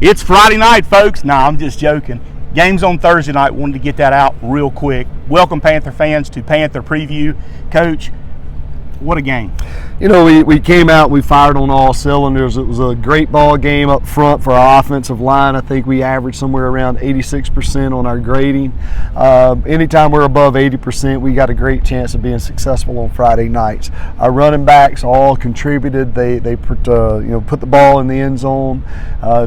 It's Friday night, folks. Nah, I'm just joking. Game's on Thursday night. Wanted to get that out real quick. Welcome, Panther fans, to Panther Preview. Coach, what a game. You know, we came out, we fired on all cylinders. It was a great ball game up front for our offensive line. I think we averaged somewhere around 86% on our grading. Anytime we're above 80%, we got a great chance of being successful on Friday nights. Our running backs all contributed. They put the ball in the end zone,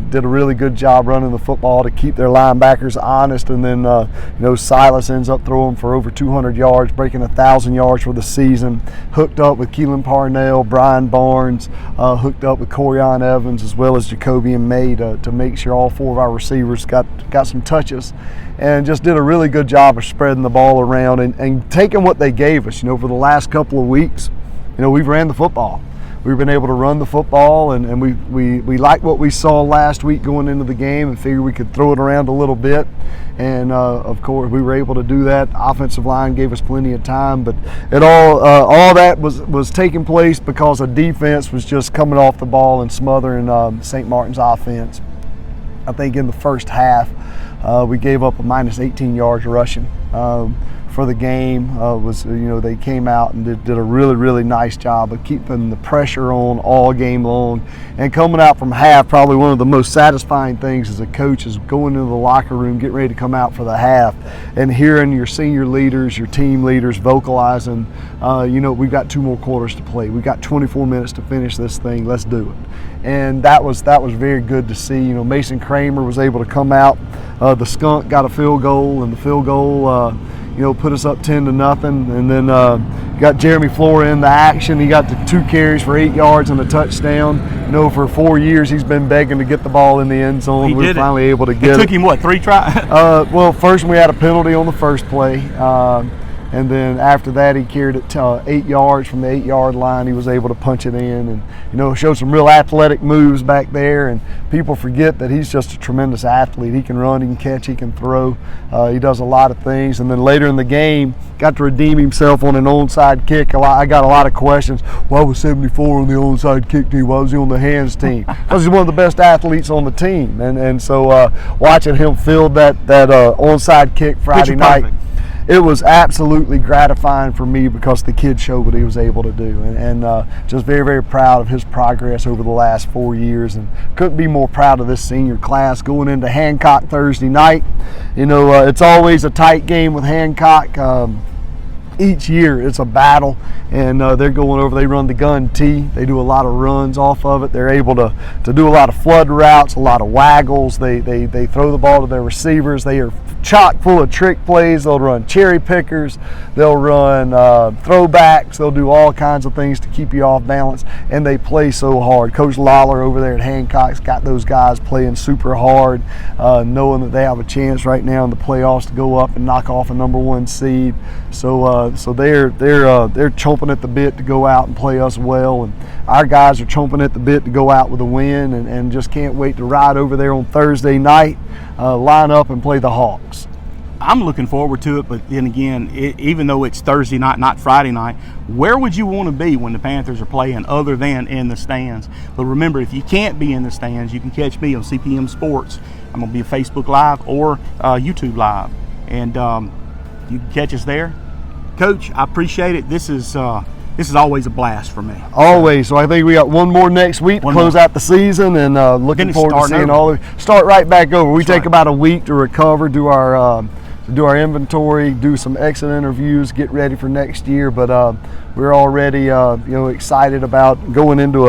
did a really good job running the football to keep their linebackers honest. And then, Silas ends up throwing for over 200 yards, breaking 1,000 yards for the season, hooked up with Keelan Parnell, Brian Barnes, hooked up with Corian Evans, as well as Jacoby and May to make sure all four of our receivers got some touches, and just did a really good job of spreading the ball around and taking what they gave us. For the last couple of weeks, we've ran the football. We've been able to run the football, and we like what we saw last week going into the game and figured we could throw it around a little bit. And of course, we were able to do that. Offensive line gave us plenty of time, but all that was taking place because the defense was just coming off the ball and smothering St. Martin's offense. I think in the first half, we gave up a minus 18 yards rushing. For the game they came out and did a really nice job of keeping the pressure on all game long, and coming out from half, probably one of the most satisfying things as a coach is going into the locker room, getting ready to come out for the half, and hearing your senior leaders, your team leaders vocalizing, we've got 2 more quarters to play. We've got 24 minutes to finish this thing. Let's do it. And that was very good to see. Mason Kramer was able to come out. The Skunk got a field goal, and the field goal put us up 10-0, and then got Jeremy Flora in the action. He got the 2 carries for 8 yards and a touchdown. For 4 years he's been begging to get the ball in the end zone. We were finally able to get it. It took him, 3 tries? First we had a penalty on the first play, and then after that he carried it 8 yards from the 8-yard line. He was able to punch it in, and showed some real athletic moves back there. And people forget that he's just a tremendous athlete. He can run, he can catch, he can throw. He does a lot of things. And then later in the game, got to redeem himself on an onside kick. I got a lot of questions. Why was 74 on the onside kick team? Why was he on the hands team? Because he's one of the best athletes on the team. And so watching him field that onside kick Friday night, perfect. It was absolutely gratifying for me because the kid showed what he was able to do, and just very proud of his progress over the last 4 years, and couldn't be more proud of this senior class going into Hancock Thursday night. It's always a tight game with Hancock. Each year it's a battle, and they're going over, they run the gun tee. They do a lot of runs off of it. They're able to do a lot of flood routes, a lot of waggles. They throw the ball to their receivers. They are chock full of trick plays. They'll run cherry pickers. They'll run throwbacks. They'll do all kinds of things to keep you off balance, and they play so hard. Coach Lawler over there at Hancock's got those guys playing super hard, knowing that they have a chance right now in the playoffs to go up and knock off a #1 seed. So they're chomping at the bit to go out and play us well, and our guys are chomping at the bit to go out with a win, and just can't wait to ride over there on Thursday night, line up and play the Hawks. I'm looking forward to it, but then again, even though it's Thursday night, not Friday night, where would you want to be when the Panthers are playing other than in the stands? But remember, if you can't be in the stands, you can catch me on CPM Sports. I'm going to be at Facebook Live or YouTube Live, and you can catch us there. Coach, I appreciate it. This is always a blast for me. Always. So I think we got one more next week to close out the season, and looking forward to seeing all of you. Start right back over. We take about a week to recover, do our inventory, do some exit interviews, get ready for next year. But we're already excited about going into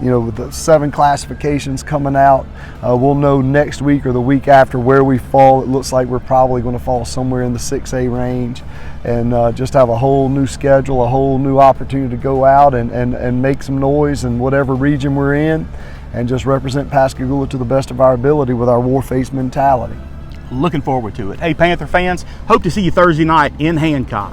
with the 7 classifications coming out. We'll know next week or the week after where we fall. It looks like we're probably going to fall somewhere in the 6A range, and just have a whole new schedule, a whole new opportunity to go out and make some noise in whatever region we're in, and just represent Pascagoula to the best of our ability with our war face mentality. Looking forward to it. Hey, Panther fans, hope to see you Thursday night in Hancock.